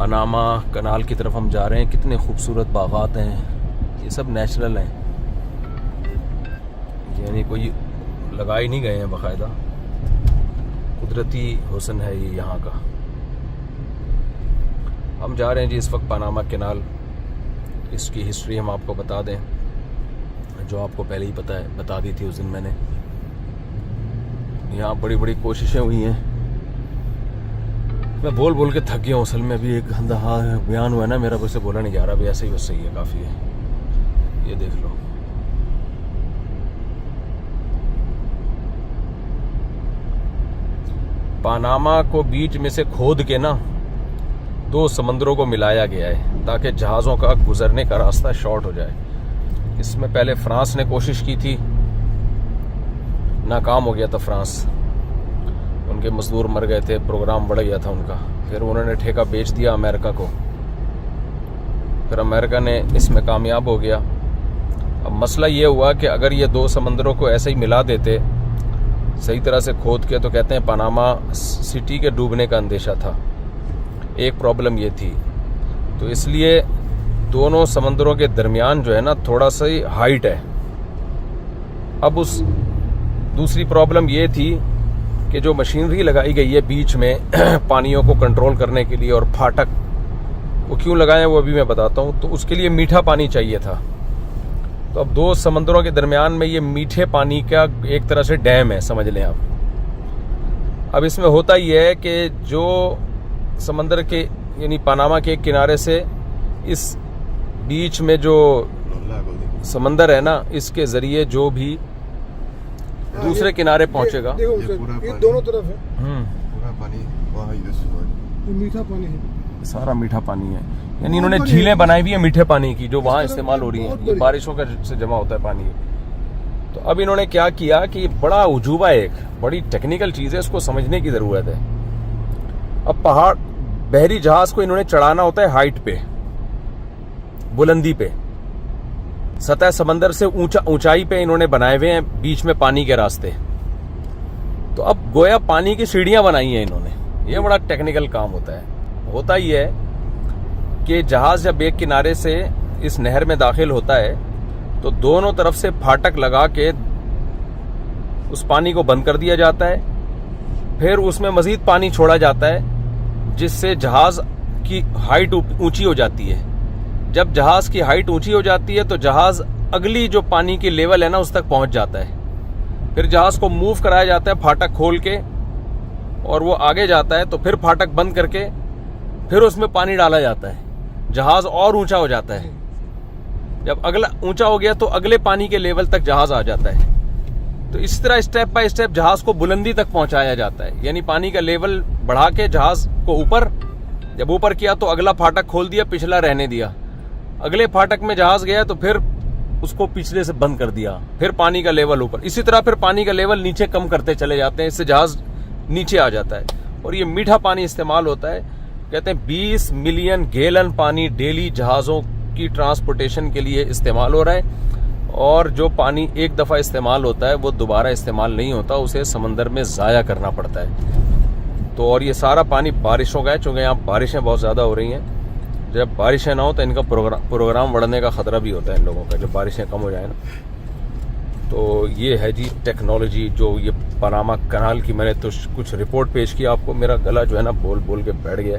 Panama canal की तरफ हम जा रहे हैं। कितने खूबसूरत बागात हैं, ये सब नेचुरल हैं, यानी कोई लगा ही नहीं गए हैं, बाकायदा कुदरती हुस्न है ये यहाँ का। हम जा रहे हैं जी इस वक्त पनामा कनाल। इसकी हिस्ट्री हम आपको बता दें, जो आपको पहले ही पता है, बता दी थी उस दिन मैंने। यहाँ बड़ी बड़ी कोशिशें हुई हैं, मैं बोल बोल के थक गया हूँ असल में। अभी एक गंदा बयान हुआ है ना मेरा, वैसे बोला नहीं जा रहा, अभी ऐसे ही बस सही है, काफ़ी है। ये देख लो, पनामा को बीच में से खोद के ना 2 समंदरों को मिलाया गया है ताकि जहाज़ों का गुजरने का रास्ता शॉर्ट हो जाए। इसमें पहले फ्रांस ने कोशिश की थी, नाकाम हो गया था फ्रांस, उनके मजदूर मर गए थे, प्रोग्राम बढ़ गया था उनका। फिर उन्होंने ठेका बेच दिया अमेरिका को, फिर अमेरिका ने इसमें कामयाब हो गया। अब मसला ये हुआ कि अगर ये 2 समंदरों को ऐसे ही मिला देते सही तरह से खोद के, तो कहते हैं पनामा सिटी के डूबने का अंदेशा था। एक प्रॉब्लम ये थी, तो इसलिए दोनों समंदरों के दरमियान जो है ना थोड़ा सा ही हाइट है। अब उस दूसरी प्रॉब्लम ये थी कि जो मशीनरी लगाई गई है बीच में पानियों को कंट्रोल करने के लिए, और फाटक वो क्यों लगाए वो अभी मैं बताता हूँ। तो उसके लिए मीठा पानी चाहिए था। तो अब 2 समंदरों के दरमियान में ये मीठे पानी का एक तरह से डैम है, समझ लें आप। अब इसमें होता ही है कि जो समंदर के यानी पनामा के किनारे से इस बीच में जो समंदर है ना, इसके जरिए जो भी दूसरे किनारे पहुंचेगा, ये दोनों तरफ है पूरा पानी, वहाँ ये मीठा पानी है, सारा मीठा पानी है। यानी इन्होंने झीलें बनाई हुई है मीठे पानी की, जो वहाँ इस्तेमाल हो रही हैं, ये बारिशों का से जमा होता है पानी। तो अब इन्होंने क्या किया कि बड़ा उजूबा है, एक बड़ी टेक्निकल चीज़ है, इसको समझने की ज़रूरत है। अब पहाड़, बहरी जहाज को इन्होंने चढ़ाना होता है हाइट पे, बुलंदी पे, सतह समंदर से ऊंचाई पे इन्होंने बनाए हुए हैं बीच में पानी के रास्ते। तो अब गोया पानी की सीढ़ियां बनाई हैं इन्होंने। ये बड़ा टेक्निकल काम होता है। होता ही है कि जहाज जब एक किनारे से इस नहर में दाखिल होता है तो दोनों तरफ से फाटक लगा के उस पानी को बंद कर दिया जाता है, फिर उसमें मजीद पानी छोड़ा जाता है, जिससे जहाज की हाइट ऊंची हो जाती है। जब जहाज की हाइट ऊंची हो जाती है तो जहाज अगली जो पानी की लेवल है ना उस तक पहुंच जाता है। फिर जहाज को मूव कराया जाता है फाटक खोल के, और वो आगे जाता है। तो फिर फाटक बंद करके फिर उसमें पानी डाला जाता है, जहाज और ऊंचा हो जाता है। जब अगला ऊंचा हो गया तो अगले पानी के लेवल तक जहाज आ जाता है। तो इस तरह स्टेप बाय स्टेप जहाज को बुलंदी तक पहुंचाया जाता है, यानी पानी का लेवल बढ़ा के जहाज को ऊपर, जब ऊपर किया तो अगला फाटक खोल दिया, पिछला रहने दिया। अगले फाटक में जहाज गया तो फिर उसको पिछले से बंद कर दिया, फिर पानी का लेवल ऊपर। इसी तरह फिर पानी का लेवल नीचे कम करते चले जाते हैं, इससे जहाज नीचे आ जाता है। और ये मीठा पानी इस्तेमाल होता है। कहते हैं 20 मिलियन गैलन पानी डेली जहाज़ों की ट्रांसपोर्टेशन के लिए इस्तेमाल हो रहा है। और जो पानी एक दफ़ा इस्तेमाल होता है वो दोबारा इस्तेमाल नहीं होता, उसे समंदर में ज़ाया करना पड़ता है। तो और ये सारा पानी बारिशों का है, चूँकि यहाँ बारिशें बहुत ज़्यादा हो रही हैं। जब बारिशें ना हो तो इनका प्रोग्राम बढ़ने का ख़तरा भी होता है इन लोगों का, जब बारिशें कम हो जाए ना। तो ये है जी टेक्नोलॉजी, जो ये पनामा कनाल की मैंने तो कुछ रिपोर्ट पेश की आपको। मेरा गला जो है ना बोल बोल के बैठ गया।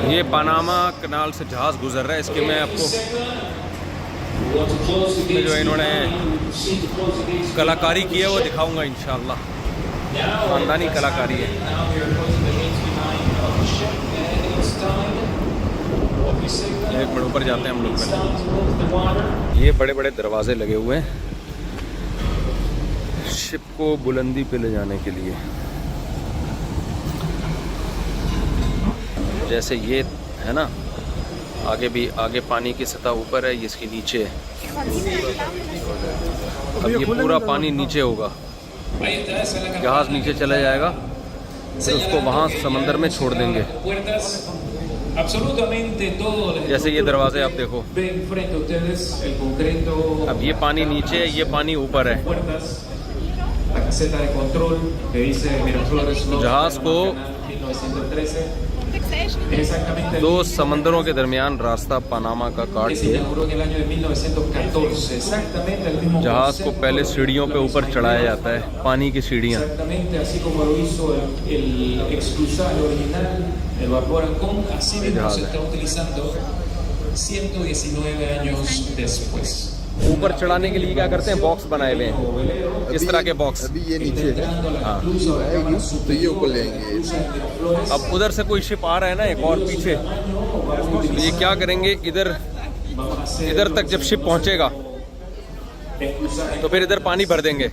ये पनामा कनाल से जहाज़ गुजर रहा है, इसके मैं आपको जो इन्होंने कलाकारी की है वो दिखाऊंगा इंशाअल्लाह। खानदानी कलाकारी है। एक मिनट ऊपर जाते हैं हम लोग पहले। ये बड़े बड़े दरवाजे लगे हुए हैं शिप को बुलंदी पे ले जाने के लिए। जैसे ये है ना, आगे पानी की सतह ऊपर है, ये इसके नीचे है। अब ये पूरा पानी नीचे होगा, जहाज नीचे चला जाएगा, फिर उसको वहाँ समंदर में छोड़ देंगे। जैसे ये दरवाजे आप देखो, अब ये पानी नीचे है, ये पानी ऊपर है। जहाज को 1913. Exactamente. दो समंदरों के दरमियान रास्ता पनामा का काट Que se दिया। inauguró en el año de 1914. Exactamente el mismo जहाज को concepto. पहले सीढ़ियों पे ऊपर चढ़ाया जाता है, पानी की सीढ़ियाँ। Exactamente así como lo hizo el exclusal original, el vapor Halcón, así mismo se está utilizando 119 años después. ऊपर चढ़ाने के लिए क्या करते हैं, बॉक्स बनाए हुए हैं, इस तरह के बॉक्स। अभी ये नीचे है, हाँ। तो ये ऊपर लेंगे। अब उधर से कोई शिप आ रहा है ना एक और पीछे, तो ये क्या करेंगे, इधर तक जब शिप पहुंचेगा तो फिर इधर पानी भर देंगे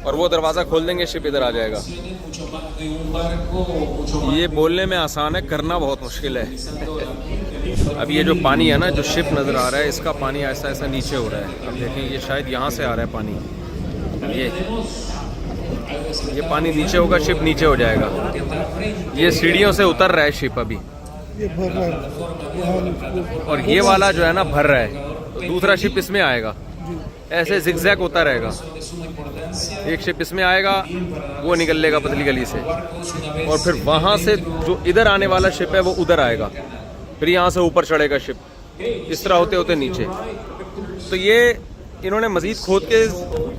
और वो दरवाज़ा खोल देंगे, शिप इधर आ जाएगा। ये बोलने में आसान है, करना बहुत मुश्किल है। अब ये जो पानी है ना, जो शिप नज़र आ रहा है, इसका पानी ऐसा ऐसा नीचे हो रहा है। अब देखें, ये शायद यहाँ से आ रहा है पानी, ये पानी नीचे होगा, शिप नीचे हो जाएगा। ये सीढ़ियों से उतर रहा है शिप अभी, ये भर रहा है। और ये वाला जो है ना भर रहा है, तो दूसरा शिप इसमें आएगा, ऐसे जिगजैग होता रहेगा। एक शिप इसमें आएगा, वो निकल लेगा पतली गली से, और फिर वहाँ से जो इधर आने वाला शिप है वो उधर आएगा, फिर यहाँ से ऊपर चढ़ेगा शिप, इस तरह होते होते नीचे। तो ये इन्होंने मजीद खोद के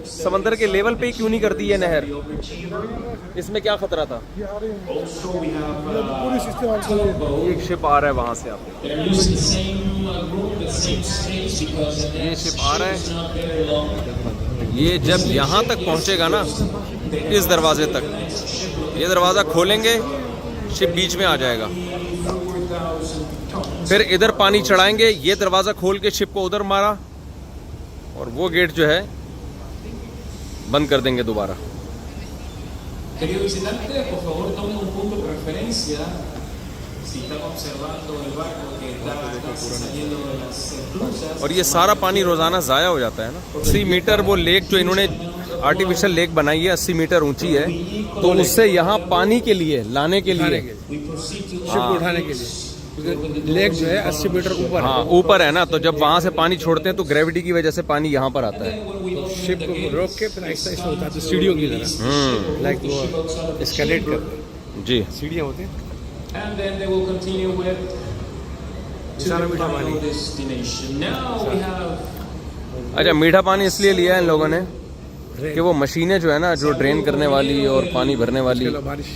समंदर के लेवल पे ही क्यों नहीं कर दी है नहर? इसमें क्या खतरा था? पूरी सिस्टम आपको एक शिप आ रहा है वहाँ से, आप ये शिप आ रहा है, ये जब यहाँ तक पहुँचेगा ना, इस दरवाजे तक, ये दरवाज़ा खोलेंगे, शिप बीच में आ जाएगा, फिर इधर पानी चढ़ाएंगे, ये दरवाज़ा खोल के शिप को उधर मारा, और वो गेट जो है बंद कर देंगे दोबारा। Querido visitante, por favor tome un punto de referencia si están observando el barco que está casi saliendo de las esclusas. और ये सारा पानी रोज़ाना ज़ाया हो जाता है ना। 80 मीटर वो लेक जो इन्होंने आर्टिफिशियल लेक बनाई है, 80 मीटर ऊंची है, तो उससे यहाँ पानी के लिए लाने के लिए, शिप उठाने के लिए, क्योंकि लेक जो है 80 मीटर ऊपर हाँ ऊपर है ना, तो जब वहाँ से पानी छोड़ते हैं तो ग्रेविटी की वजह से पानी यहाँ पर आता है। है, शिप को रोक के फिर ऐसा ऐसा होता है सीढ़ियों की तरह, लाइक वो एस्केलेट करते हैं, जी, सीढ़ियाँ होती हैं। And then they will continue with to सारा the मीठा final पानी। destination. Now we have अच्छा मीठा पानी इसलिए लिया है इन लोगों ने कि वो मशीनें जो है ना, जो ड्रेन करने वाली और पानी भरने वाली, बारिश,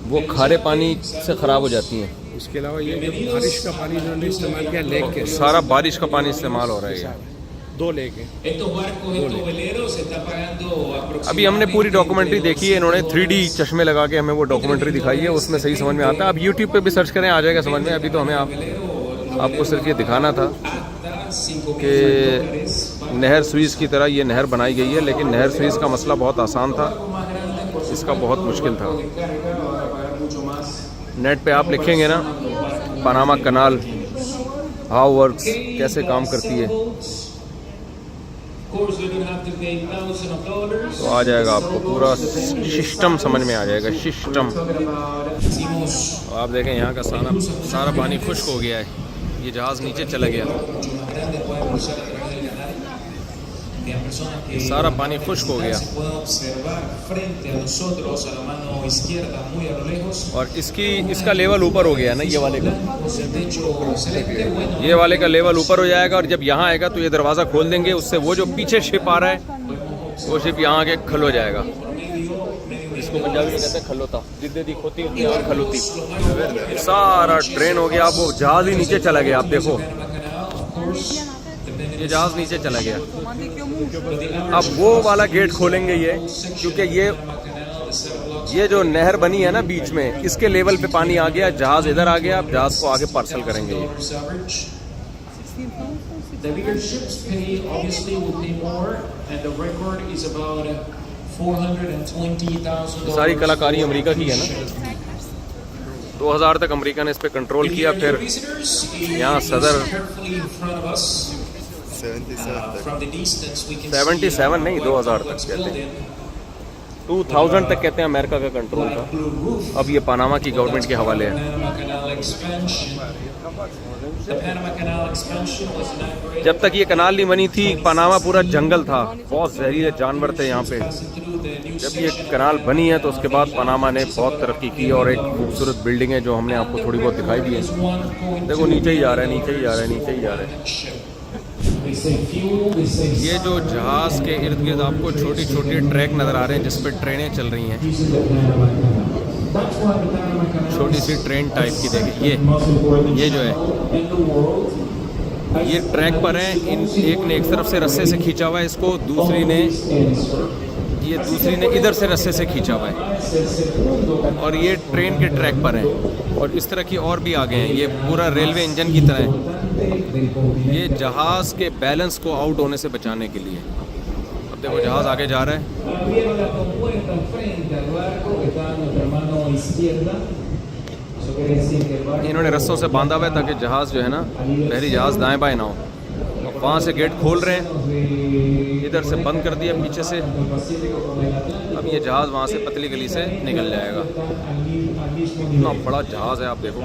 वो खारे पानी से ख़राब हो जाती हैं। उसके अलावा ये जो बारिश का पानी इन्होंने इस्तेमाल किया लेक के, सारा बारिश का पानी इस्तेमाल हो रहा है ये। 2 लेक हैं। estos barcos, estos veleros se está pagando aproximadamente. अभी हमने पूरी डॉक्यूमेंट्री देखी है, इन्होंने 3D चश्मे लगा के हमें वो डॉक्यूमेंट्री दिखाई है, उसमें सही समझ में आता है। अब YouTube पे भी सर्च करें, आ जाएगा समझ में। अभी तो हमें आपको सिर्फ ये दिखाना था कि नहर सुइस की तरह ये नहर बनाई गई है, लेकिन नहर सुइस का मसला बहुत आसान था, इसका बहुत मुश्किल था। नेट पे आप लिखेंगे ना पनामा कनाल हाउ वर्क्स, कैसे काम करती है, तो आ जाएगा आपको पूरा सिस्टम समझ में आ जाएगा, सिस्टम। तो आप देखें यहाँ का सारा पानी खुश्क हो गया है, ये जहाज़ नीचे चला गया, ये सारा पानी खुश्क हो गया। और इसका लेवल ऊपर हो गया ना, ये वाले का लेवल ऊपर हो जाएगा, और जब यहाँ आएगा तो ये दरवाज़ा खोल देंगे, उससे वो जो पीछे शिप आ रहा है वो शिप यहाँ आके खलो जाएगा। इसको पंजाबी में कहते हैं खलोता, जिद्दे दी खोती होती है और खलोती। सारा ट्रेन हो गया, अब वो जहाज़ ही नीचे चला गया। आप देखो ये जहाज़ नीचे चला गया। अब वो वाला गेट खोलेंगे ये, क्योंकि ये जो नहर बनी है ना बीच में, इसके लेवल पे पानी आ गया, जहाज़ इधर आ गया। अब जहाज़ को आगे पार्सल करेंगे ये। The bigger ships pay obviously will pay more, and the record is about $420,000. सारी कलाकारी अमेरिका की है ना। 2000 तक अमेरिका ने इस पे कंट्रोल किया, फिर यहाँ सदर 77 नहीं 2000 तक कहते हैं, 2000 तक कहते हैं अमेरिका का कंट्रोल था। अब ये पनामा की गवर्नमेंट के हवाले है। जब तक ये कनाल नहीं बनी थी, पनामा पूरा जंगल था, बहुत जहरीले जानवर थे यहाँ पे। the new जब ये कनाल बनी है तो उसके बाद पनामा ने बहुत तरक्की की और एक खूबसूरत बिल्डिंग है जो हमने आपको थोड़ी बहुत दिखाई दी है। देखो नीचे ही जा रहा है, नीचे ही जा रहा है, नीचे ही जा रहा है। ये जो जहाज़ के इर्द गिर्द आपको छोटी छोटी ट्रैक नज़र आ रहे हैं जिस पर ट्रेनें चल रही हैं, छोटी सी ट्रेन टाइप की। देखिए ये जो है ये ट्रैक पर है। एक ने एक तरफ से रस्से से खींचा हुआ है इसको, दूसरी ने इधर से रस्से से खींचा हुआ है और ये ट्रेन के ट्रैक पर है। और इस तरह की और भी आगे हैं। ये पूरा रेलवे इंजन की तरह है। ये जहाज़ के बैलेंस को आउट होने से बचाने के लिए। अब देखो जहाज़ आगे जा रहा है। इन्होंने रस्सों से बांधा हुआ है ताकि जहाज़ जो है ना, बहरी जहाज़ दाएं बाएं ना हो। अब वहाँ से गेट खोल रहे हैं, इधर से बंद कर दिया पीछे से। अब ये जहाज़ वहाँ से पतली गली से निकल जाएगा। इतना बड़ा जहाज़ है आप देखो,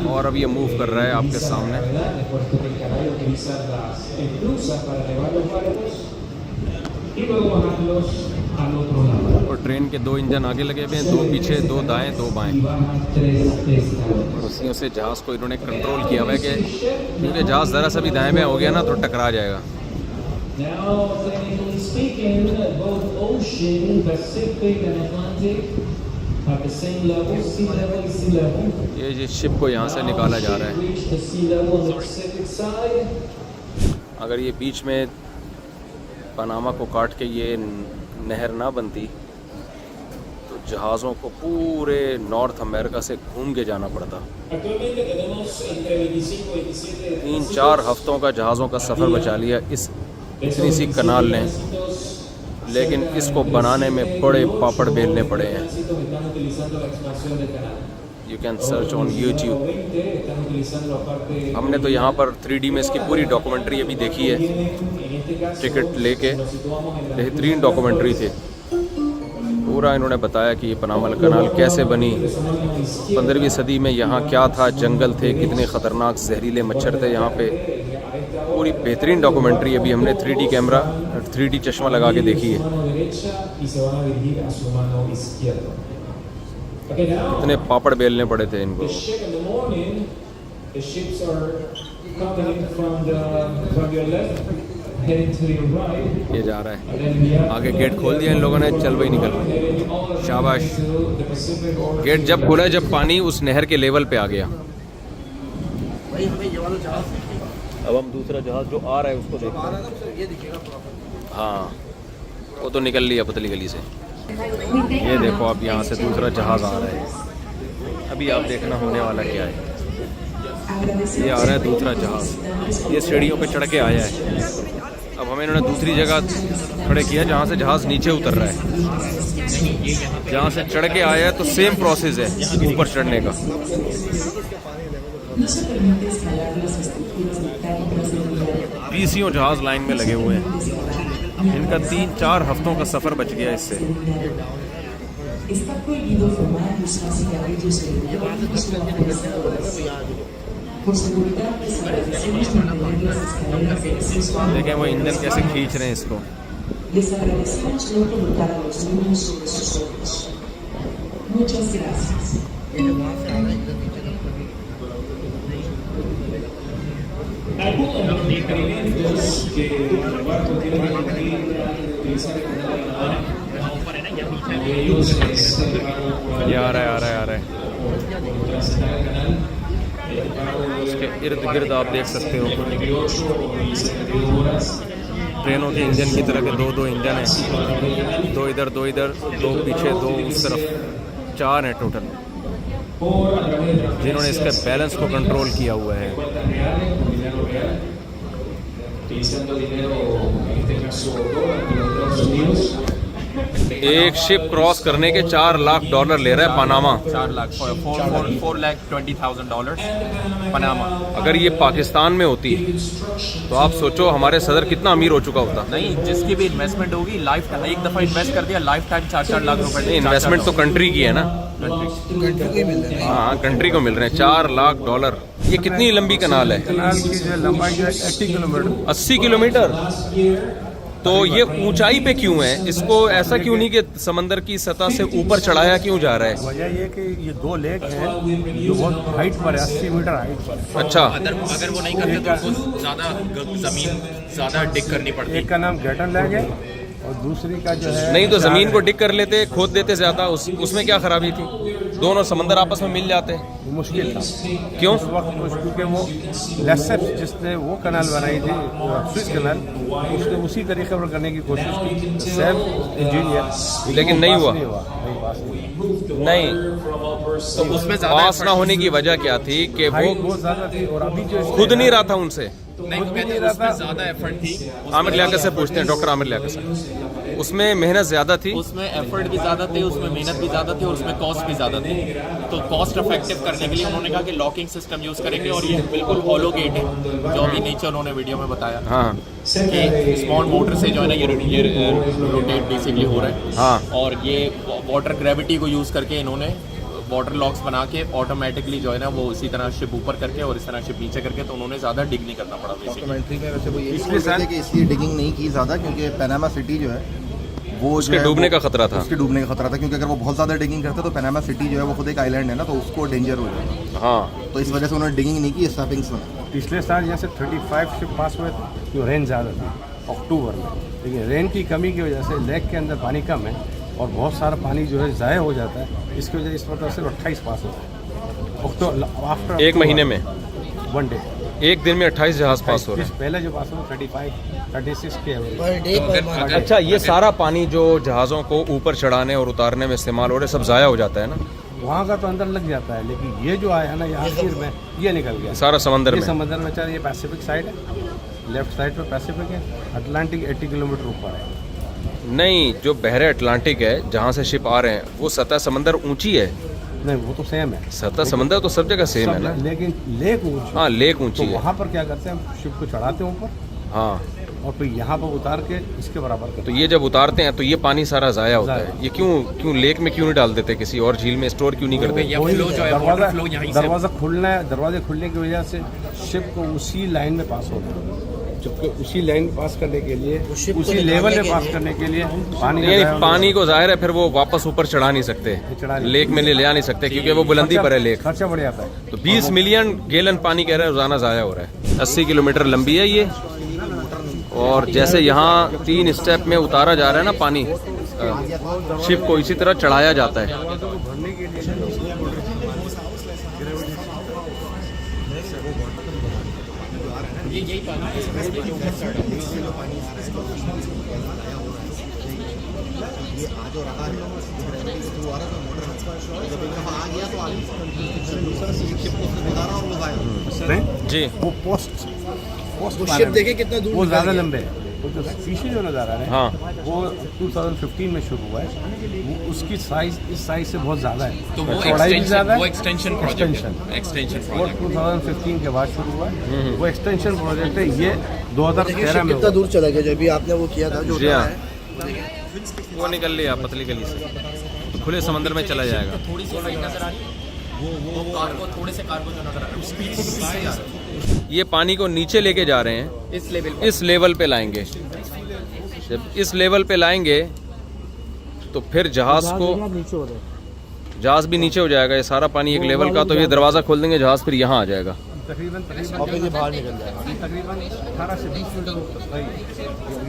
और अब ये मूव कर रहा है आपके सामने। और ट्रेन के 2 इंजन आगे लगे हुए हैं, 2 पीछे, 2 दाएं, 2 बाएं। उसी से जहाज़ को इन्होंने कंट्रोल किया हुआ है कि क्योंकि जहाज़ ज़रा सा भी दाएं में हो गया ना तो टकरा जाएगा। ये शिप को यहाँ से निकाला जा रहा है। अगर ये बीच में पनामा को काट के ये नहर ना बनती तो जहाज़ों को पूरे नॉर्थ अमेरिका से घूम के जाना पड़ता। 3-4 हफ्तों का जहाज़ों का सफ़र बचा लिया इतनी सी कनाल ने, लेकिन इसको बनाने में बड़े पापड़ बेलने पड़े हैं। You can search on YouTube. हमने तो यहाँ पर 3D में इसकी पूरी डॉक्यूमेंट्री अभी देखी है, टिकट लेके। बेहतरीन डॉक्यूमेंट्री थी। पूरा इन्होंने बताया कि ये पनामा कनाल कैसे बनी, 15वीं सदी में यहाँ क्या था, जंगल थे, कितने ख़तरनाक जहरीले मच्छर थे यहाँ पे। पूरी बेहतरीन डॉक्यूमेंट्री अभी हमने 3D कैमरा, 3D चश्मा लगा के देखी है। इतने पापड़ बेलने पड़े थे इनको। ये जा रहा है, आगे गेट खोल दिया इन लोगों ने, चल भाई निकल। शाबाश। गेट जब खुला जब पानी उस नहर के लेवल पे आ गया। अब हम दूसरा जहाज़ जो आ रहा है उसको देखते हैं। हाँ, वो तो निकल लिया पतली गली से। ये देखो अब यहाँ से दूसरा जहाज़ आ रहा है। अभी आप देखना होने वाला क्या है। ये आ रहा है दूसरा जहाज़, ये सीढ़ियों पे चढ़ के आया है। अब हमें इन्होंने दूसरी जगह खड़े किया जहाँ से जहाज़ नीचे उतर रहा है। जहाँ से चढ़ के आया है तो सेम प्रोसेस है ऊपर चढ़ने का। बीसियों जहाज़ लाइन में लगे हुए हैं। इनका 3-4 हफ्तों का सफ़र बच गया इससे। देखें वो इंजन कैसे खींच रहे हैं इसको। Algunos experimentos que el barco tiene que utilizar ellos es ये आ रहा है। उसके इर्द गिर्द आप देख सकते हो ट्रेनों के इंजन की तरह के 2-2 इंजन हैं। 2 इधर 2 इधर, 2 पीछे 2 उस तरफ, 4 हैं टोटल, जिन्होंने इसके बैलेंस को कंट्रोल किया हुआ है। एक शिप क्रॉस करने के $4 लाख ले रहा है पनामा। 4 लाख $4,20,000 पनामा। अगर ये पाकिस्तान में होती तो आप सोचो हमारे सदर कितना अमीर हो चुका होता। नहीं, जिसकी भी इन्वेस्टमेंट होगी लाइफ टाइम, एक दफ़ा इन्वेस्ट कर दिया लाइफ टाइम 4-4 लाख रुपए। इन्वेस्टमेंट तो कंट्री की है ना, हाँ कंट्री को मिल रहे हैं $4 लाख। ये कितनी लंबी कनाल है? कनाल की जो लंबाई है 80 किलोमीटर। 80 किलोमीटर। तो ये ऊंचाई पे क्यों है? इसको ऐसा क्यों नहीं कि समंदर की सतह से ऊपर चढ़ाया क्यों जा रहा है? वजह ये कि ये दो लेक हैं जो बहुत हाइट पर है, 80 मीटर हाइट पर है। अच्छा, अगर वो नहीं करते तो उनको ज़्यादा ज़मीन ज़्यादा डिग करनी पड़ती। एक का नाम गैटन लेक है और दूसरी का जो है नहीं तो जमीन को डिग कर लेते, खोद देते ज्यादा, उसमें क्या खराबी थी? दोनों समंदर आपस में मिल जाते। मुश्किल था क्यों? उस वक्त क्योंकि वो लेसेप्स जिसने वो कनाल बनाई थी, स्विस कनाल, उसने उसी तरीके पर करने की कोशिश की, सेल्फ इंजीनियर, लेकिन नहीं हुआ। नहीं, तो उसमें पास ना होने की वजह क्या थी कि वो हाइट बहुत ज्यादा थी और अभी जो खुद नहीं रहा था उनसे। नहीं तो कहते हैं उसमें ज़्यादा एफर्ट थी। आमिर लियाकत से पूछते हैं, डॉक्टर आमिर लियाकत से। उसमें मेहनत ज्यादा थी, उसमें एफर्ट भी ज़्यादा थे, उसमें मेहनत भी ज़्यादा थी और उसमें कॉस्ट भी ज़्यादा थी। तो कॉस्ट इफेक्टिव करने के लिए उन्होंने कहा कि लॉकिंग सिस्टम यूज़ करेंगे और ये बिल्कुल हॉलो गेट है जो अभी नीचे उन्होंने वीडियो में बताया हाँ कि स्मॉल मोटर से जो है ना ये रोटेट बेसिकली हो रहा है। हाँ। और ये वाटर ग्रेविटी को यूज़ करके इन्होंने वाटर लॉक्स बना के ऑटोमेटिकली जो है ना वो इसी तरह शिप ऊपर करके और इस तरह शिप नीचे करके, तो उन्होंने ज़्यादा डिग नहीं करना पड़ा बेसिकली। डॉक्यूमेंट्री में वैसे वो ये भी बोलते थे कि इसलिए डिगिंग नहीं की ज़्यादा क्योंकि पनामा सिटी जो है वो उसके डूबने का खतरा था। उसके डूबने का खतरा था क्योंकि अगर वो बहुत ज़्यादा डिगिंग करता तो पनामा सिटी जो है वो खुद एक आइलैंड है ना, तो उसको डेंजर हो जाएगा। हाँ, तो इस वजह से उन्होंने डिगिंग नहीं की, स्टैपिंग्स बनाई। पिछले साल यहाँ से 35 शिप पास हुए थे, जो रेन ज़्यादा था अक्टूबर में, लेकिन रेन की कमी की वजह से लेक के अंदर पानी कम है और बहुत सारा पानी जो है ज़ाया हो जाता है, इसकी वजह से इस वक्त सिर्फ 28 पास होता है आफ्टर एक महीने में 1 डे, एक दिन में 28 जहाज पास हो रहे हैं। पहले जो पास हुआ 36 के एवरेज। अच्छा, ये सारा पानी जो जहाज़ों को ऊपर चढ़ाने और उतारने में इस्तेमाल हो रहे सब ज़ाया हो जाता है ना? वहाँ का तो अंदर लग जाता है, लेकिन ये जो आया है ना ये आखिर में ये निकल गया सारा समंदर ये में। समंदर में चल, ये पैसिफिक साइड है, लेफ्ट साइड पे पैसिफिक है, अटलांटिक 80 किलोमीटर ऊपर है। नहीं, जो बहरे अटलांटिक है जहाँ से शिप आ रहे हैं वो सतह समंदर ऊंची है। नहीं वो तो सेम है, सतह समंदर तो सब जगह सेम है ना। लेकिन लेक ऊंची। हाँ, लेक तो ऊंची है। वहाँ पर क्या करते हैं, हम शिप को चढ़ाते हैं ऊपर हाँ, और फिर यहाँ पर उतार के इसके बराबर करते तो ये जब उतारते हैं तो ये पानी सारा ज़ाया होता है। ये क्यों लेक में क्यों नहीं डाल देते, किसी और झील में स्टोर क्यों नहीं करते? या फ्लो जो है वाटर फ्लो यहीं से दरवाज़ा खुलना है, दरवाजे खुलने की वजह से शिप को उसी लाइन में पास होना है, जबकि उसी लाइन पास करने के लिए, उसी लेवल में पास करने के लिए पानी को जाहिर है फिर वो वापस ऊपर चढ़ा नहीं सकते, लेक में ले आ नहीं सकते क्योंकि वो बुलंदी पर है लेक। खर्चा बढ़ जाता है। तो 20 मिलियन गैलन पानी कह रहे हैं रोजाना ज़ाया हो रहा है। 80 किलोमीटर लंबी है ये, और जैसे यहाँ 3 स्टेप में उतारा जा रहा है ना पानी, शिप को इसी तरह चढ़ाया जाता है। यही पानी ये आ जो रहा है थ्रू आ रहा था मोटर, जब एक दफ़ा आ गया तो आगे दूसरा शिप को उतारा और वो गायब। जी, वो पोस्ट शिप देखे कितना दूर वो ज़्यादा लंबे है। वो जो पीछे जो नज़ारा है हाँ, वो 2015 में शुरू हुआ है, वो उसकी साइज इस साइज से बहुत ज़्यादा है, तो वो चौड़ाई भी ज़्यादा है। एक्सटेंशन वो 2015 के बाद शुरू हुआ है, वो एक्सटेंशन प्रोजेक्ट है। ये 2013 में कितना दूर चला गया जब भी आपने वो किया था जो जी हाँ। है वो निकल लिया पतली गली से, तो खुले समंदर में चला जाएगा। थोड़ी सी हाइट नजर आ रही है, वो कार्गो थोड़े से कार्गो जो नजर आ रहा है स्पीड से जा रहा है। ये पानी को नीचे लेके जा रहे हैं, इस लेवल पे लाएंगे। जब इस लेवल पे लाएंगे तो फिर जहाज भी नीचे हो जाएगा। ये सारा पानी एक लेवल का, तो ये दरवाज़ा खोल देंगे, जहाज फिर यहाँ आ जाएगा। तकरीबन ये बाहर निकल जाएगा। तकरीबन 18 से 20 मीटर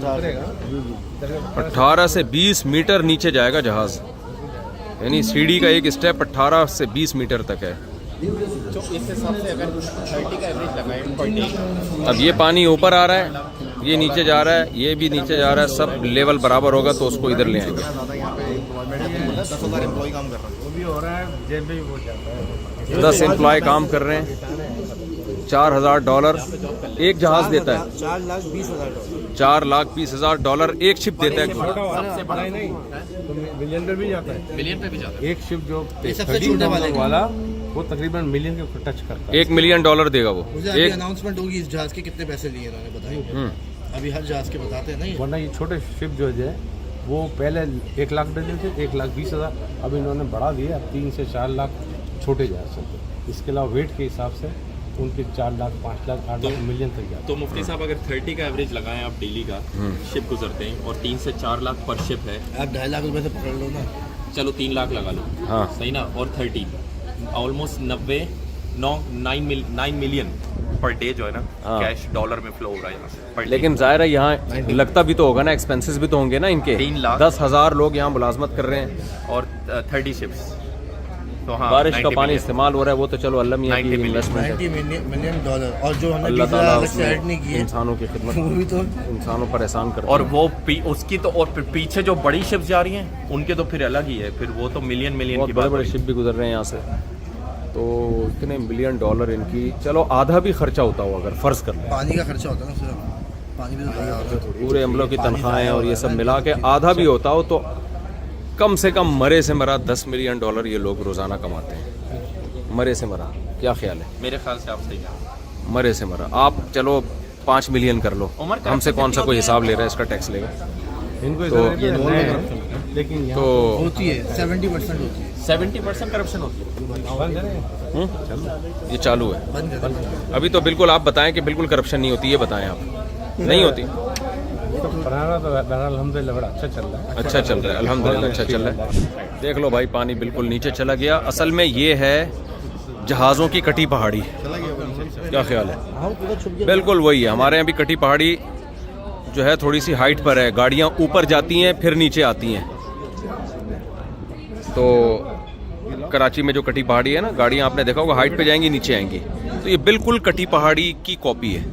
उतरेगा। 18 से 20 मीटर नीचे जाएगा जहाज, यानी सीढ़ी का एक स्टेप 18 से 20 मीटर तक है। तो इस हिसाब से अगर 30 का एवरेज लगाएं पर डे, अब ये पानी ऊपर आ रहा है, ये नीचे जा रहा है, ये भी नीचे जा रहा है, सब लेवल बराबर होगा तो उसको इधर ले आएंगे। ज़्यादा यहाँ पे एम्प्लॉयमेंट 10,000 एम्प्लॉय काम कर रहे हैं। वो भी हो रहा है, जेब में भी हो जाता है। 10 एम्प्लॉय काम कर रहे हैं। $4,000 एक जहाज देता है। $4,20,000 $4,20,000 एक शिप देता है। सबसे बड़ा नहीं तो मिलियन पे भी जाता है। मिलियन पे भी जाता है। एक शिप जो सबसे छोटे वाला वो तकरीबन मिलियन के टच करता है। $1 मिलियन देगा वो। मुझे अभी अनाउंसमेंट होगी इस जहाज के कितने पैसे लिए इन्होंने बताइए। अभी हर जहाज के बताते हैं ना ये। वरना ये छोटे शिप जो है वो पहले 1 लाख डले थे, 1,20,000, अब इन्होंने बढ़ा दिया, अब 3 से 4 लाख छोटे जहाज चलते। इसके अलावा वेट के हिसाब से उनके 4 लाख 5 लाख 8 लाख मिलियन तक जाते तो मुफ्ती साहब अगर 30 का एवरेज लगाएं आप डेली का शिप गुजरते हैं और 3 से 4 लाख पर शिप है, आप 2.5 लाख रुपए से पकड़ लो ना। चलो 3 लाख लगा लो, हाँ। सही ना, और 30 ऑलमोस्ट 9 मिलियन पर डे जो है ना हाँ। कैश डॉलर में फ्लो हो रहा है यहाँ से per day। लेकिन जाहिर है यहाँ लगता भी तो होगा ना, एक्सपेंसेस भी तो होंगे ना इनके। 3 लाख। 10,000 लोग यहाँ मुलाजमत कर रहे हैं और 30 शिप्स, तो हाँ बारिश का 90 पानी million। इस्तेमाल हो रहा है, वो तो चलो अल्लाह मियां की 90 million। इन्वेस्टमेंट है। $90 मिलियन और जो हमने अल्लाह 20,000 ताला अलग से ऐड नहीं उसमें किए इंसानों की खिदमत, वो भी तो इंसानों पर एहसान करता और है। वो उसकी तो और पीछे जो बड़ी शिप्स जा रही हैं उनके तो फिर अलग ही है, फिर वो तो मिलियन की बहुत बात बड़े बड़े हो रही शिप भी गुजर रहे हैं यहाँ से, तो इतने $1 बिलियन इनकी, चलो आधा भी खर्चा होता हो अगर फ़र्ज़ कर लें, पानी का खर्चा होता है ना सिर्फ, पानी भी तो ज़्यादा होता है। पूरे अमलों की तनख्वाहें और ये सब मिला के आधा भी होता हो तो कम से कम मरे से मरा $10 मिलियन ये लोग रोज़ाना कमाते हैं। मरे से मरा, क्या ख्याल है? है। मेरे ख्याल से आप सही हैं। मरे से मरा, आप चलो 5 मिलियन कर लो, उमर का हमसे कौन सा कोई हिसाब ले रहा है, इसका टैक्स लेगा? इनको तो ये लेकिन यहाँ तो होती है 70% होती है। 70% करप्शन होती है। बंद है। ये चालू है बंद कर अभी, तो बिल्कुल आप बताएं कि बिल्कुल करप्शन नहीं होती, ये बताएं आप। नहीं होती? तो बनाना तो बहरहाल अल्हम्दुलिल्लाह बड़ा अच्छा चल रहा है। अच्छा चल रहा है, अल्हम्दुलिल्लाह अच्छा चल रहा है। देख लो भाई, पानी बिल्कुल नीचे चला गया। असल में ये है जहाज़ों की कटी पहाड़ी, क्या ख्याल है? हाँ पूरा छुप गया। बिल्कुल वही है, हमारे यहाँ भी कटी पहाड़ी जो है थोड़ी सी हाइट पर है, गाड़ियाँ ऊपर जाती हैं फिर नीचे आती हैं। तो कराची में जो कटी पहाड़ी है ना, गाड़ियाँ आपने देखा होगा हाइट पे जाएंगी नीचे आएंगी, तो ये बिल्कुल कटी पहाड़ी की कॉपी है।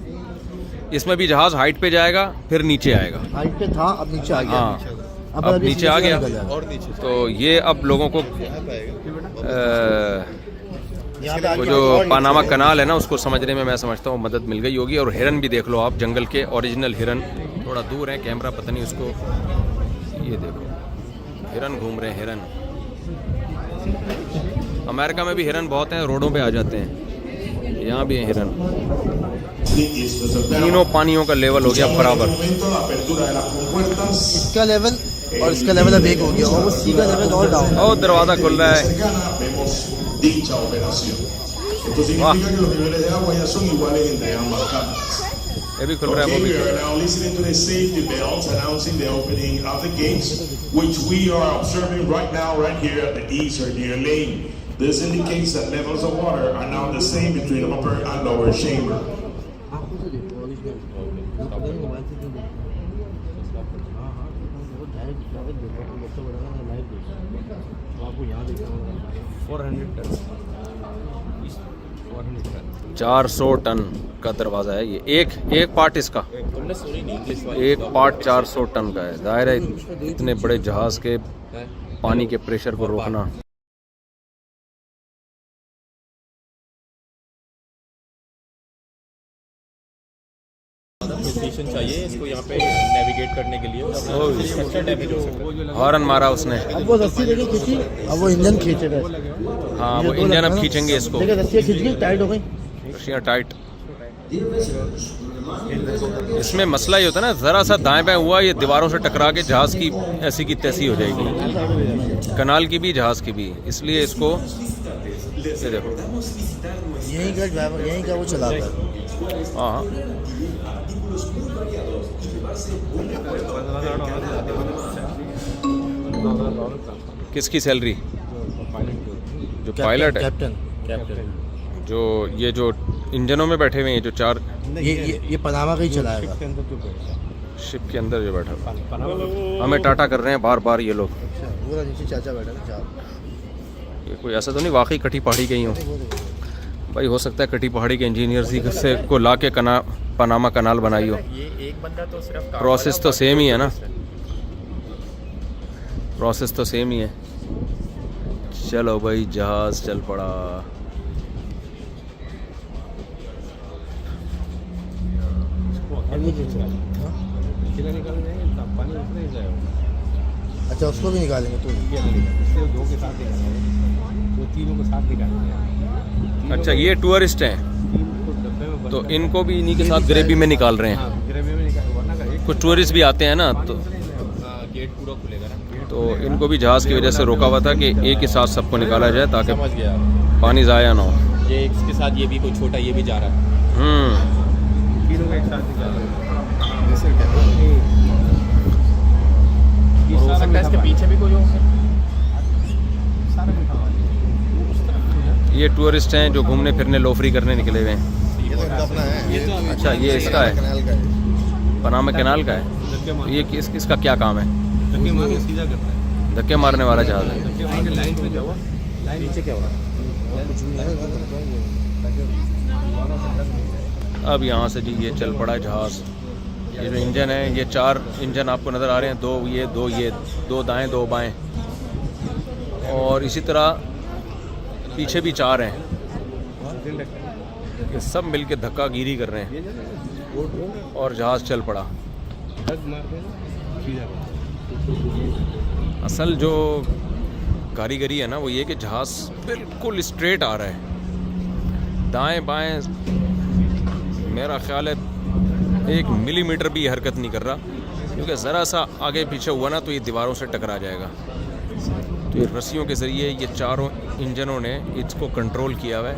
इसमें भी जहाज़ हाइट पे जाएगा फिर नीचे आएगा। हाइट पे था, अब नीचे आ गया। हाँ, अब नीचे आ गया। और नीचे तो ये अब लोगों को वो जो पानामा कनाल है ना, उसको समझने में मैं समझता हूँ मदद मिल गई होगी। और हिरन भी देख लो आप, जंगल के ओरिजिनल हिरन, थोड़ा दूर है कैमरा पता नहीं उसको, ये देखो हिरन घूम रहे हैं। हिरन अमेरिका में भी हिरन बहुत हैं, रोडों पे आ जाते हैं, यहाँ भी है हिरन। तीनों पानियों का लेवल हो गया बराबर। इसका लेवल और इसका लेवल अब एक हो गया, और वो सी का लेवल और डाउन। और दरवाज़ा खुल रहा है। dicha operación. Esto significa que los niveles de agua ya son iguales entre ambas cámaras. ये भी खुल रहा है, वो Okay, भी we खुल are रहा है। now listening to the safety bells announcing the opening of the gates, which we are observing right now, right here at the eastern near lane. This indicates that levels of water are now the same between upper and lower chamber. आपको यहाँ देखना 400 ton 400 ton का दरवाज़ा है ये, एक part इसका, तुमने सुनी नहीं इंग्लिश वाली? एक पार्ट 400 टन का है। जाहिर है इतने बड़े जहाज़ के पानी के प्रेशर को रोकना। स्टेशन चाहिए इसको यहाँ पे नेविगेट करने के लिए, स्ट्रक्चर डैमेज हो सकता है। हॉर्न मारा उसने। अब वो रस्सी लेके खींची, अब वो इंजन खींचेगा। हाँ, वो इंजन अब खींचेंगे इसको। देखिए रस्सियाँ खींच गई, टाइट हो गई। रस्सियाँ टाइट। इसमें मसला ये होता है ना, ज़रा सा दाएं बाएं हुआ ये दीवारों से टकरा के जहाज़ की ऐसी की तैसी हो जाएगी, कनाल की भी जहाज़ की भी। इसलिए इसको ये देखो, यहीं का ड्राइवर, यहीं का वो चलाता है। हाँ किसकी सैलरी? जो पायलट है, कैप्टन। जो ये जो इंजनों में बैठे हुए हैं, जो 4 ये पनामा का ही चलाएगा। शिप के अंदर जो बैठा हुआ, हमें टाटा कर रहे हैं बार बार ये लोग। पूरा नीचे चाचा बैठा है, चार। ये कोई ऐसा तो नहीं वाकई कटी पहाड़ी के ही हो भाई? हो सकता है कटी पहाड़ी के इंजीनियर ही से को ला के पनामा कनाल बनाई हो। ये एक बंदा तो सिर्फ प्रोसेस तो सेम ही है ना, प्रोसेस तो सेम ही है। चलो भाई, जहाज चल पड़ा। अच्छा, उसको भी निकालेंगे तो दो के साथ निकालेंगे, वो तीनों के साथ निकालेंगे। अच्छा, ये टूरिस्ट हैं तो इनको भी इन्हीं के साथ ग्रेवी में निकाल रहे हैं। ग्रेवी में निकाल, वरना का कुछ टूरिस्ट भी आते हैं ना, तो गेट पूरा खुलेगा ना, तो इनको भी जहाज़ की वजह से रोका हुआ था कि एक ही साथ सबको निकाला जाए ताकि समझ गया। पानी ज़ाया ना हो। ये इसके साथ ये भी कोई छोटा ये भी जा रहा है। तीनों का एक साथ ही जा रहा है। जैसे क्या और हो सकता है इसके पीछे भी कोई हो। सारा मीठा पानी उस तरफ है। ये टूरिस्ट हैं जो घूमने फिरने लोफरी करने निकले हुए हैं। ये तो इनका अपना है। अच्छा, ये इसका है, कैनाल का है। पनामा कैनाल का है। धक्के मार ये इसका क्या काम है? धक्के मार के सीधा करता है। धक्के मारने वाला जहाज है। धक्के मार के लाइन पे जाओ, लाइन नीचे क्या हो रहा है? अब यहाँ से जी ये चल पड़ा है जहाज़। ये जो इंजन है, ये 4 इंजन आपको नज़र आ रहे हैं, 2 ये 2 दाएं 2 बाएं, और इसी तरह पीछे भी 4 हैं। ये सब मिलके धक्का गिरी कर रहे हैं और जहाज़ चल पड़ा। धक मार के सीधा करता है। असल जो कारीगरी है ना वो ये कि जहाज़ बिल्कुल स्ट्रेट आ रहा है, दाएं बाएं मेरा ख्याल है 1 मिलीमीटर भी हरकत नहीं कर रहा, क्योंकि ज़रा सा आगे पीछे हुआ ना तो ये दीवारों से टकरा जाएगा। तो ये रस्सियों के ज़रिए ये चारों इंजनों ने इसको कंट्रोल किया हुआ है,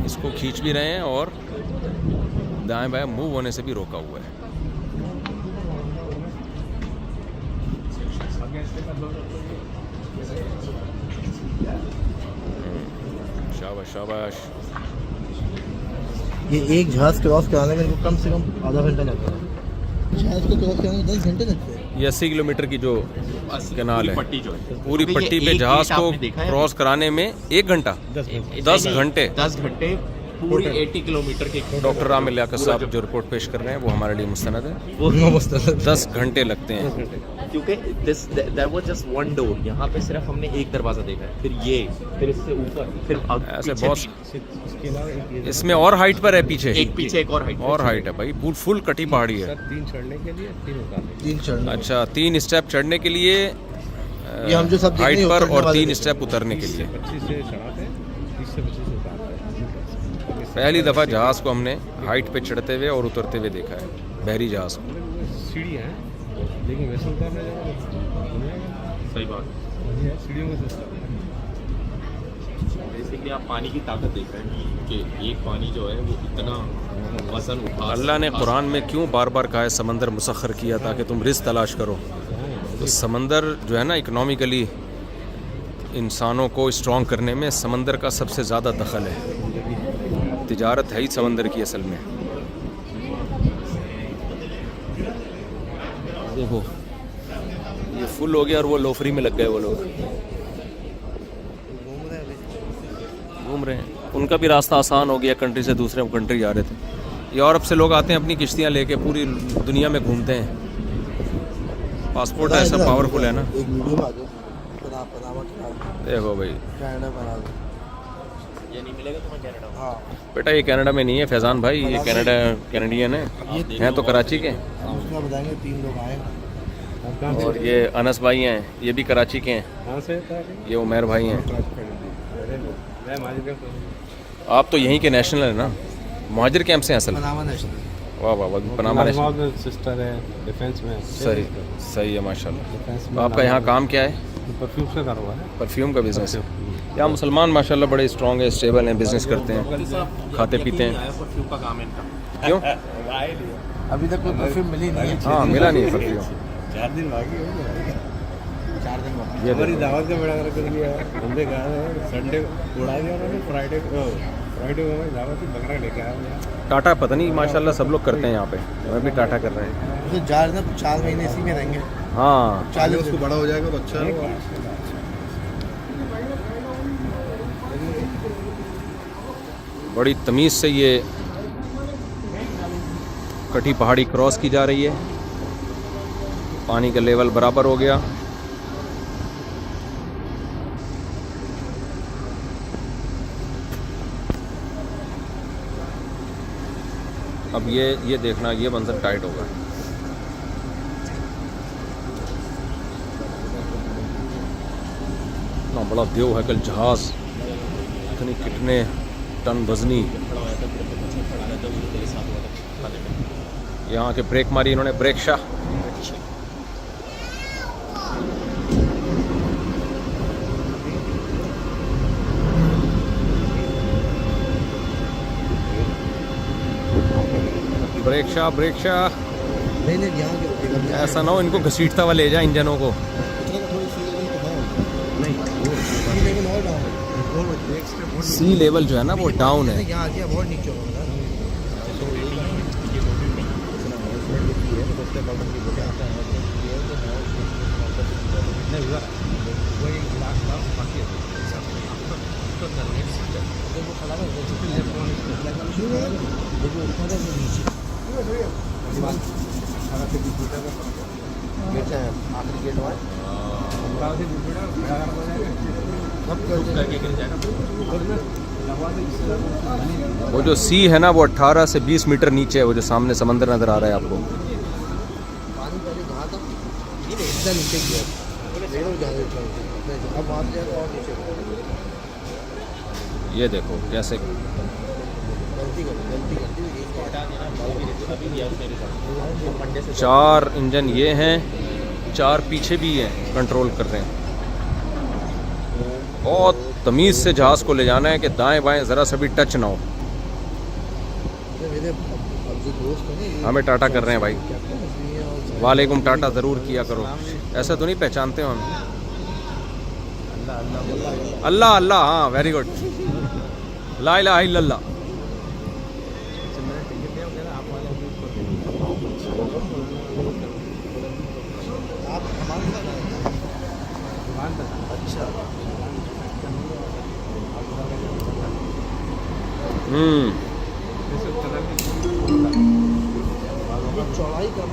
इसको खींच भी रहे हैं और दाएं बाएं मूव होने से भी रोका हुआ है। शाबाश शाबाश। ये एक जहाज क्रॉस कराने में इनको कम से कम आधा घंटा लगता है। जहाज को क्रॉस कराने में 10 घंटे लगते हैं। ये 80 किलोमीटर की जो कैनाल है, पट्टी जो है पूरी क्योंकि पट्टी ये पे एक जहाज गेट को आपने देखा है? क्रॉस कराने में 1 घंटा 10 घंटे। 10 घंटे पूरी 80 किलोमीटर के। डॉक्टर रामिल लियाकत साहब जो रिपोर्ट पेश कर रहे हैं वो हमारे लिए मुस्तनद है। वो मुस्तैद 10 घंटे लगते हैं। क्योंकि that was just one door, यहाँ पे सिर्फ हमने एक दरवाज़ा देखा है, फिर ये, फिर इससे ऊपर, फिर ऐसे पीछे बहुत इसके अलावा एक ये इसमें और हाइट पर है पीछे, एक पीछे एक और हाइट और हाइट है भाई, फुल कटी पहाड़ी है। सर 3 चढ़ने के लिए 3 उतारने। 3 चढ़ने। अच्छा, 3 स्टेप चढ़ने के लिए ये हम जो सब देख रहे हाइट हैं, पर उतरने और वाले 3 देख स्टेप उतरने के लिए। 25 से चढ़ाते हैं, 30 से 25 से उतारते हैं। पहली दफ़ा जहाज़ को हमने हाइट पे चढ़ते हुए और उतरते हुए देखा है, बहरी जहाज़ को। सीढ़ियाँ हैं, लेकिन वैसे उतारने जाओ सही बात। सीढ़ियों में से बेसिकली आप पानी की ताकत देख रहे हैं कि एक पानी जो है वो इतना वजन उठा। अल्लाह ने कुरान में क्यों बार बार कहा है समंदर मुसख्खर किया ताकि तुम रिस्क तलाश करो। तो समंदर जो है ना, इकोनॉमिकली इंसानों को स्ट्रॉन्ग करने में समंदर का सबसे ज़्यादा दखल है। तिजारत है ही समंदर की असल में। देखो ये फुल हो गया और वो लोफरी में लग गए, वो लोग घूम रहे हैं। उनका भी रास्ता आसान हो गया, कंट्री से दूसरे कंट्री जा रहे थे। यूरोप से लोग आते हैं अपनी किश्तियाँ लेके, पूरी दुनिया में घूमते हैं। पासपोर्ट ऐसा पावरफुल है ना। एक वीडियो में आ जाओ, पनामा कैनाल, देखो भाई, कनाडा बना दो। ये नहीं मिलेगा तुम्हें कनाडा। हाँ, बेटा ये कनाडा में नहीं है फैज़ान भाई, ये कनाडा कैनेडियन है, हैं तो कराची के। उसका बताएंगे 3 लोग आए। और ये अनस भाई हैं, ये भी कराची के हैं। कहाँ से था? ये उमर भाई हैं। मैं माजिद आप तो यहीं के नेशनल हैं ना, मुहाजिर कैंप से हैं असल। Panama national. वाह वाह वाह, पनामा नेशनल। में सिस्टर है, डिफेंस में। सही सही है माशाल्लाह। डिफेंस तो आपका यहाँ काम क्या है? परफ्यूम से कारोबार है। परफ्यूम का बिजनेस है। यहाँ मुसलमान माशाल्लाह बड़े स्ट्रॉन्ग हैं, स्टेबल हैं, बिजनेस करते हैं, खाते पीते हैं। परफ्यूम का काम है इनका। क्यों? अभी तक कोई परफ्यूम मिली नहीं है। हाँ, मिला नहीं है परफ्यूम। 4 दिन बाकी हो गए। 4 दिन बाद। ये हमारी देखो। दावत का बेड़ा कर दिया है। हमने कहा है संडे उड़ा दिया उन्होंने, फ्राइडे को हमारी दावत थी, बकरा लेके आया यहाँ। टाटा पता नहीं माशाल्लाह सब लोग करते हैं यहाँ पे, हमें भी टाटा कर रहे हैं। तो 4 महीने इसी में रहेंगे। हाँ, 40 उसको बड़ा हो जाएगा तो अच्छा है। बड़ी तमीज़ से ये कटी पहाड़ी क्रॉस की जा रही है। पानी का लेवल बराबर हो गया। अब ये देखना, ये मंजर टाइट होगा। इतना बड़ा देव है कल जहाज़, इतनी कितने टन वजनी। यहाँ के ब्रेक मारी इन्होंने, ब्रेक शाह। ब्रेक शाह नहीं नहीं यहाँ के ऐसा ना हो इनको घसीटता हुआ ले जाए इंजनों को। सी लेवल और डाउन सी लेवल जो है ना वो डाउन है। यहाँ आ गया बहुत नीचे हो रहा आखिरी गेट हुआ वो जो सी है ना वो 18 से 20 मीटर नीचे है, वो जो सामने समंदर नजर आ रहा है आपको। पानी पहले कहाँ था इतना नीचे गया अब वहाँ से जाकर और नीचे ये देखो कैसे गलती कर दी 4 इंजन ये हैं, 4 पीछे भी हैं, कंट्रोल कर रहे हैं। बहुत तमीज़ से जहाज़ को ले जाना है कि दाएं बाएं ज़रा सा भी टच ना हो। मेरे अब जो दोस्त है ना हमें टाटा कर रहे हैं भाई, वालेकुम टाटा ज़रूर किया करो, ऐसा तो नहीं पहचानते हो हम। अल्लाह अल्लाह, हाँ वेरी गुड, ला इलाहा इल्लल्लाह। आप हमारे साथ अच्छा ये चौड़ाई का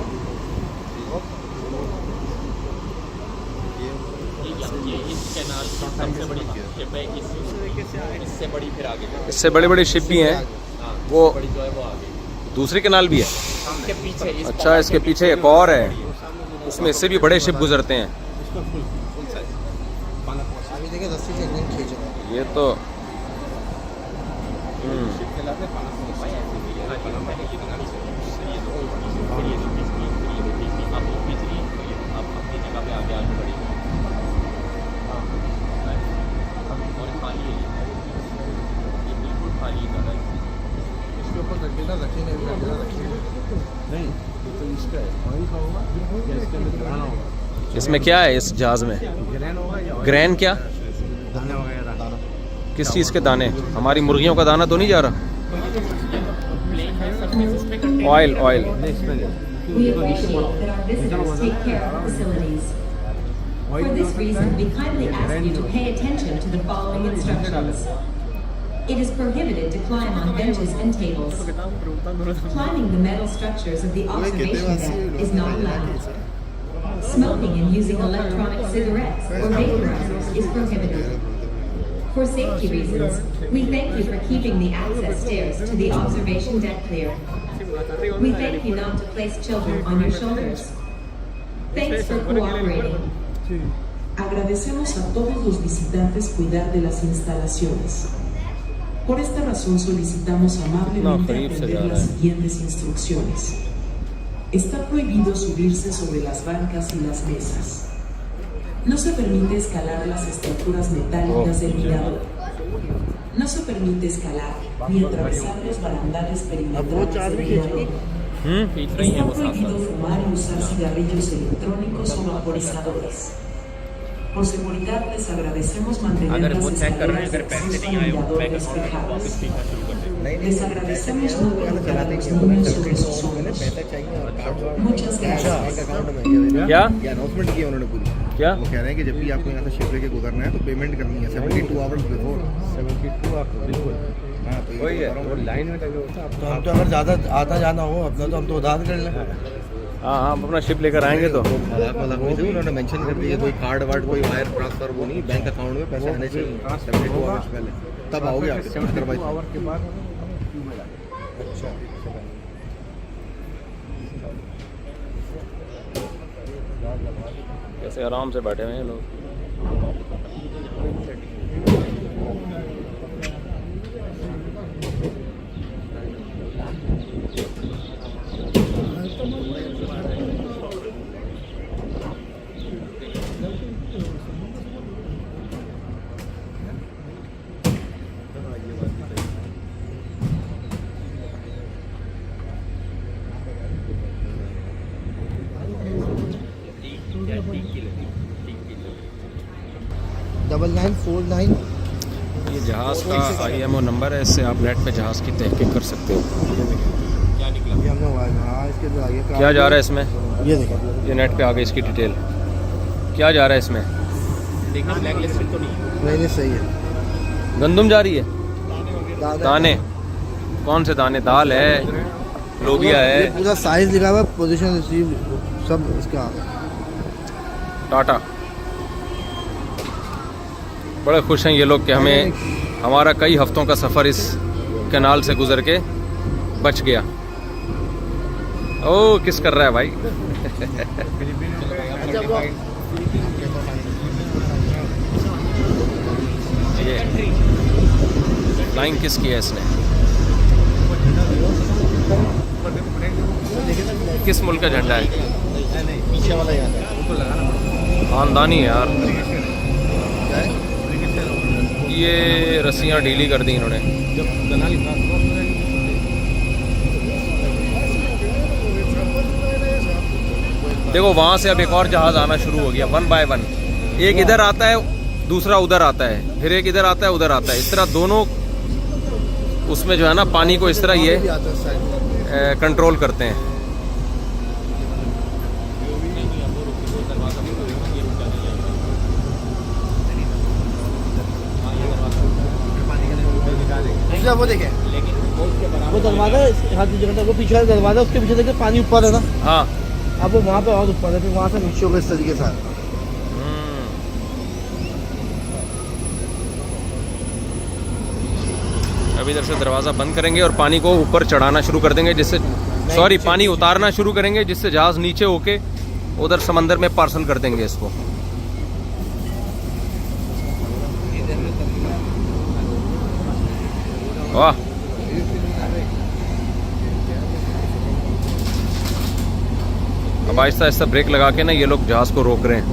इस कैनाल सबसे बड़ी शिप है, इससे बड़ी फिर आगे इससे बड़े बड़े शिप भी हैं, वो बड़ी जो है वो आगे दूसरी कैनाल भी है। इसके पीछे अच्छा इसके पीछे एक और है, उसमें इससे भी बड़े शिप गुजरते हैं। अभी देखिए रस्सी से इंजन खींच रहा है ये तो इसके ऊपर रखेगा नहीं तो इसका है ऑयल का होगा या इसके अंदर ग्राना होगा। इसमें क्या है इस जहाज में? ग्रैन होगा या ग्रैन क्या? दाना वगैरह। किस चीज़ के दाने? हमारी मुर्गियों का दाना तो नहीं जा रहा? Oil oil. We appreciate that our visitors take care of our facilities. For this reason, we kindly ask you to pay attention to the following instructions. It is prohibited to climb on benches and tables. Climbing the metal structures of the observation deck is not allowed. Smoking and using electronic cigarettes or vaporizers is prohibited. For safety reasons, we thank you for keeping the access stairs to the observation deck clear. We thank you not to place children on your shoulders. Thanks for cooperating. Agradecemos a todos los visitantes cuidar de las instalaciones. Por esta razón solicitamos amablemente atender las siguientes instrucciones. Está prohibido subirse sobre las bancas y las mesas. No se permite escalar las estructuras metálicas del mirador. No se permite escalar ni atravesar los barandales perimetrales del mirador. Está prohibido fumar y usar cigarrillos electrónicos o vaporizadores. Por seguridad les agradecemos mantener las escaleras de acceso al mirador despejadas. Les agradecemos no colocar a los niños sobre sus hombros. Muchas gracias. क्या ये announcement की है उन्होंने पूरी। क्या? वो कह रहे हैं कि जब भी आपको यहाँ से शिप लेके गुजरना है तो पेमेंट करनी है 72 आवर्स बिफोर। 72 आप बिल्कुल हाँ तो वही ये है, वो लाइन में लगे होते हैं। तो हम तो अगर ज़्यादा आता जाना हो अपना तो हम तो उधार कर लें। हाँ हाँ, हम अपना शिप लेकर आएंगे तो मजाक मजाक में से उन्होंने मेंशन कर दिया कोई कार्ड वार्ड कोई वायर ट्रांसफर वो नहीं, बैंक अकाउंट में पैसे आने चाहिए 72 आवर्स पहले, तब आओगे आप। 72 आवर के बाद अच्छा कैसे आराम से बैठे हुए हैं लोग। 9949। ये जहाज़ का IMO नंबर है, इससे आप नेट पे जहाज़ की तहकीक कर सकते हो। ये हमने हुआ है। हाँ, इसके जो आगे क्या जा रहा है इसमें? ये देखें, ये नेट पे आ गई इसकी डिटेल। क्या जा रहा है इसमें? देखना ब्लैक लिस्टेड तो नहीं है। नहीं सही है। गंदम जा रही है, दाने। कौन से दाने? दाल है, लोबिया ये है, पूरा साइज लिखा हुआ है, पोजीशन रिसीव सब इसका। टाटा। बड़े खुश हैं ये लोग कि हमें हमारा कई हफ्तों का सफ़र इस कैनाल से गुजर के बच गया। ओ, किस कर रहा है भाई? ये फ्लाइंग किस की है इसने? किस मुल्क का झंडा है? पीछे वाला याद है, खानदानी है यार। ये रस्सियाँ ढीली कर दी इन्होंने। देखो वहाँ से अब एक और जहाज़ आना शुरू हो गया, 1 बाय 1। एक इधर आता है, दूसरा उधर आता है, फिर एक इधर आता है, उधर आता है। इस तरह दोनों उसमें जो है ना पानी को इस तरह ये कंट्रोल करते हैं। वो देखें, वो दरवाजा वो पीछे वाला दरवाजा, उसके पीछे देखे पानी ऊपर है ना। हाँ, अब वो वहाँ पे और ऊपर है, फिर वहाँ से नीचे होगा इस तरीके से। अब इधर से दरवाज़ा बंद करेंगे और पानी को ऊपर चढ़ाना शुरू कर देंगे, जिससे पानी उतारना शुरू करेंगे, जिससे जहाज़ नीचे होके उधर समंदर में पार्सल कर देंगे इसको। वाह, अब आहिस्ता आहिस्ता ब्रेक लगा के ना ये लोग जहाज़ को रोक रहे हैं।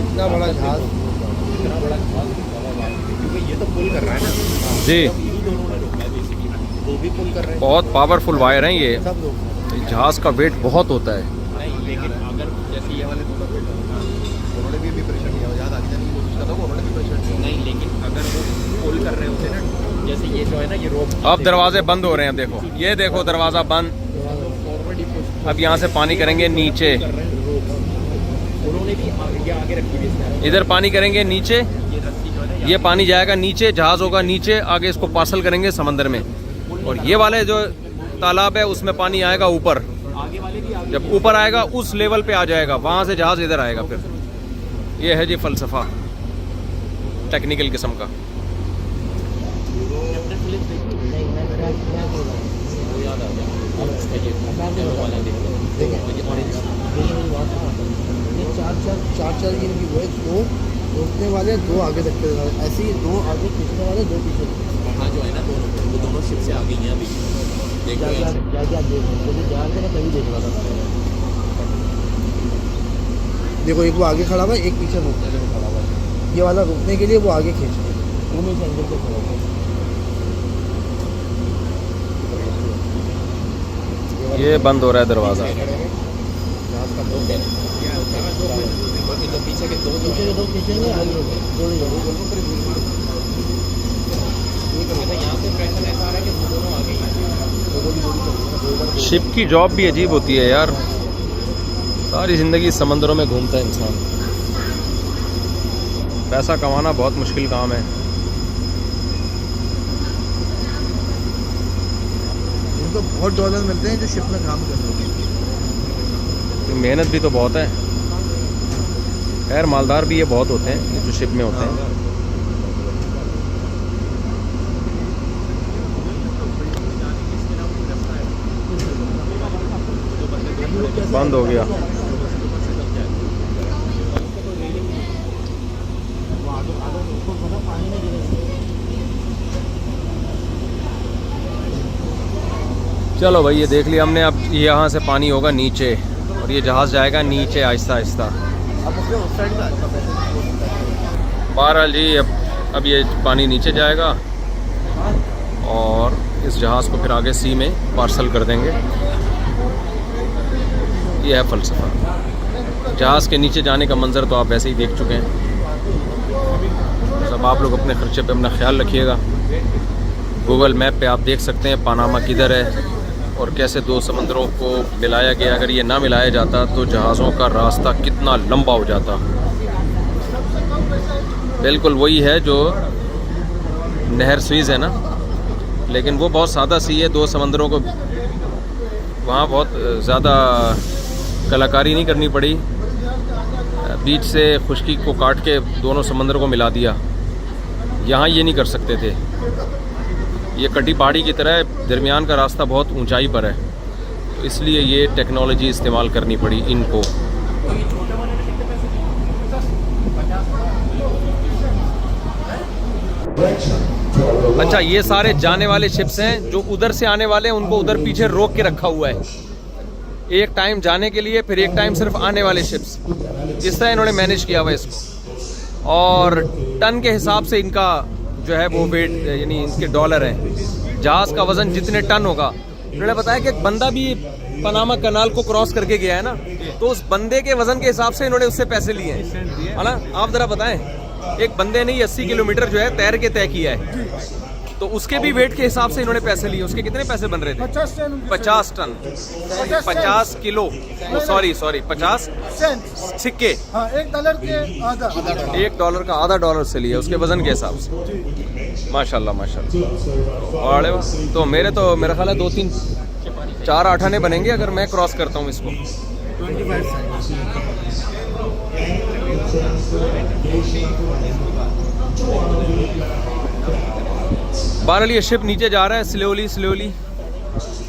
इतना बड़ा जहाज, ये तो पुल कर रहा है ना जी, वो भी पुल कर रहे हैं। बहुत पावरफुल वायर हैं ये। सब लोग जहाज़ का वेट बहुत होता है। नहीं, लेकिन अगर जैसे ये वाले उन्होंने भी प्रेशर दिया, याद आगे जाने की कोशिश करता हूँ, उन्होंने भी प्रेशर दिया। नहीं, लेकिन अगर वो पुल कर रहे होते ना, जैसे ये जो है ना, ये रोप। अब दरवाजे बंद हो रहे हैं, देखो ये देखो दरवाज़ा बंद। अब यहाँ से पानी करेंगे नीचे, उन्होंने भी आगे रखी हुई है। इधर पानी करेंगे नीचे, ये रस्सी जो है ना, ये पानी जाएगा नीचे, जहाज़ होगा नीचे, आगे इसको पार्सल करेंगे समंदर में। और ये वाले जो तालाब है उसमें पानी आएगा ऊपर, आगे वाले भी आगे। जब ऊपर आएगा उस लेवल पे आ जाएगा, वहाँ से जहाज़ इधर आएगा। फिर ये है जी फ़लसफ़ा टेक्निकल किस्म का। चार इनकी वो है, दो रोकने वाले, दो आगे रखने वाले, ऐसे ही दो आगे खींचने वाले, दो पीछे। हाँ, जो है ना, वो दोनों शिप से आ गई हैं अभी। देखो यहाँ से। क्या देख, मुझे ध्यान से मैं तभी देख रहा था। देखो एक वो आगे खड़ा हुआ है, एक पीछे रोकने के लिए खड़ा हुआ है। ये वाला रोकने के लिए, वो आगे खींच रहे हैं, दोनों इस एंगल पे खड़ा हुआ है। ये बंद हो रहा है दरवाज़ा। जो पीछे के दो खींचेंगे, आगे दो ही यहाँ से प्रेशर ऐसा आ रहा है कि दोनों आ गई। शिप की जॉब भी अजीब होती है यार, सारी ज़िंदगी समंदरों में घूमता है इंसान। पैसा कमाना बहुत मुश्किल काम है। इनको बहुत डॉलर मिलते हैं जो शिप में काम कर रहे हैं। मेहनत भी तो बहुत है। खैर मालदार भी ये बहुत होते हैं जो शिप में होते हैं। बंद हो गया। चलो भाई, ये देख लिया हमने। अब यहाँ से पानी होगा नीचे और ये जहाज़ जाएगा नीचे आहिस्ता आहिस्ता। बहरहाल जी, अब ये पानी नीचे जाएगा और इस जहाज़ को फिर आगे सी में पार्सल कर देंगे। ये है फ़लसफ़ा। जहाज़ के नीचे जाने का मंज़र तो आप वैसे ही देख चुके हैं। सब आप लोग अपने ख़र्चे पे अपना ख्याल रखिएगा। गूगल मैप पे आप देख सकते हैं पनामा किधर है और कैसे दो समंदरों को मिलाया गया। अगर ये ना मिलाया जाता तो जहाज़ों का रास्ता कितना लंबा हो जाता। बिल्कुल वही है जो नहर स्वीज़ है ना, लेकिन वो बहुत सादा सी है। दो समंदरों को वहाँ बहुत ज़्यादा कलाकारी नहीं करनी पड़ी, बीच से खुश्की को काट के दोनों समंदर को मिला दिया। यहाँ ये नहीं कर सकते थे। ये कटी पहाड़ी की तरह दरमियान का रास्ता बहुत ऊंचाई पर है, तो इसलिए ये टेक्नोलॉजी इस्तेमाल करनी पड़ी इनको। अच्छा, ये सारे जाने वाले शिप्स हैं। जो उधर से आने वाले हैं उनको उधर पीछे रोक के रखा हुआ है, एक टाइम जाने के लिए, फिर एक टाइम सिर्फ आने वाले शिप्स। इस तरह इन्होंने मैनेज किया हुआ है इसको। और टन के हिसाब से इनका जो है वो वेट, यानी इनके डॉलर हैं। जहाज़ का वज़न जितने टन होगा, उन्होंने बताया कि एक बंदा भी पनामा कनाल को क्रॉस करके गया है ना, तो उस बंदे के वज़न के हिसाब से इन्होंने उससे पैसे लिए हैं। है ना, आप ज़रा बताएं, एक बंदे ने 80 किलोमीटर जो है तैर के तय किया है, तो उसके भी वेट के हिसाब से इन्होंने पैसे लिए। उसके कितने पैसे बन रहे थे? 50 टन 50 किलो, सॉरी 50 सिक्के। $1 के आधा। $1 का आधा डॉलर से लिया उसके वजन के हिसाब से। माशाल्लाह माशाल्लाह। और तो मेरा ख्याल है 2-3-4 आठाने बनेंगे अगर मैं क्रॉस करता हूँ इसको। 25 बहरहाल ये शिप नीचे जा रहा है स्लोली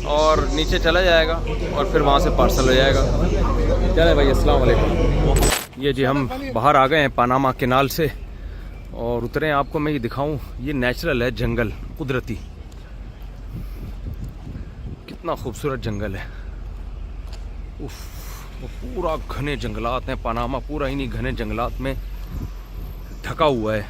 और नीचे चला जाएगा और फिर वहाँ से पार्सल हो जाएगा। चले भाई, अस्सलाम वालेकुम। ये जी हम बाहर आ गए हैं पनामा कैनाल से और उतरे। आपको मैं ये दिखाऊं, ये नेचुरल है जंगल, कुदरती। कितना खूबसूरत जंगल है। उफ, वो पूरा घने जंगलात हैं। पनामा पूरा इन्हीं घने जंगलात में ढका हुआ है।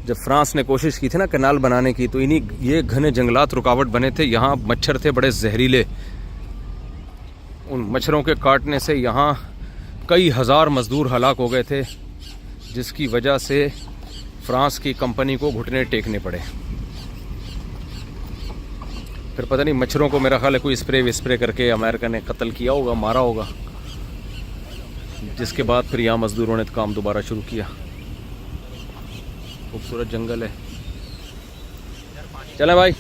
जब फ्रांस ने कोशिश की थी ना कैनाल बनाने की, तो इन्हीं ये घने जंगलात रुकावट बने थे। यहाँ मच्छर थे बड़े जहरीले। उन मच्छरों के काटने से यहाँ कई हज़ार मज़दूर हलाक हो गए थे, जिसकी वजह से फ्रांस की कंपनी को घुटने टेकने पड़े। फिर पता नहीं मच्छरों को मेरा ख्याल है कोई स्प्रे करके अमेरिका ने कत्ल किया होगा, मारा होगा, जिसके बाद फिर यहाँ मज़दूरों ने काम दोबारा शुरू किया। खूबसूरत जंगल है। चलें भाई।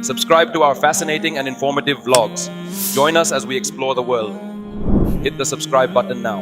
Subscribe to our fascinating and informative vlogs. Join us as we explore the world. Hit the subscribe button now.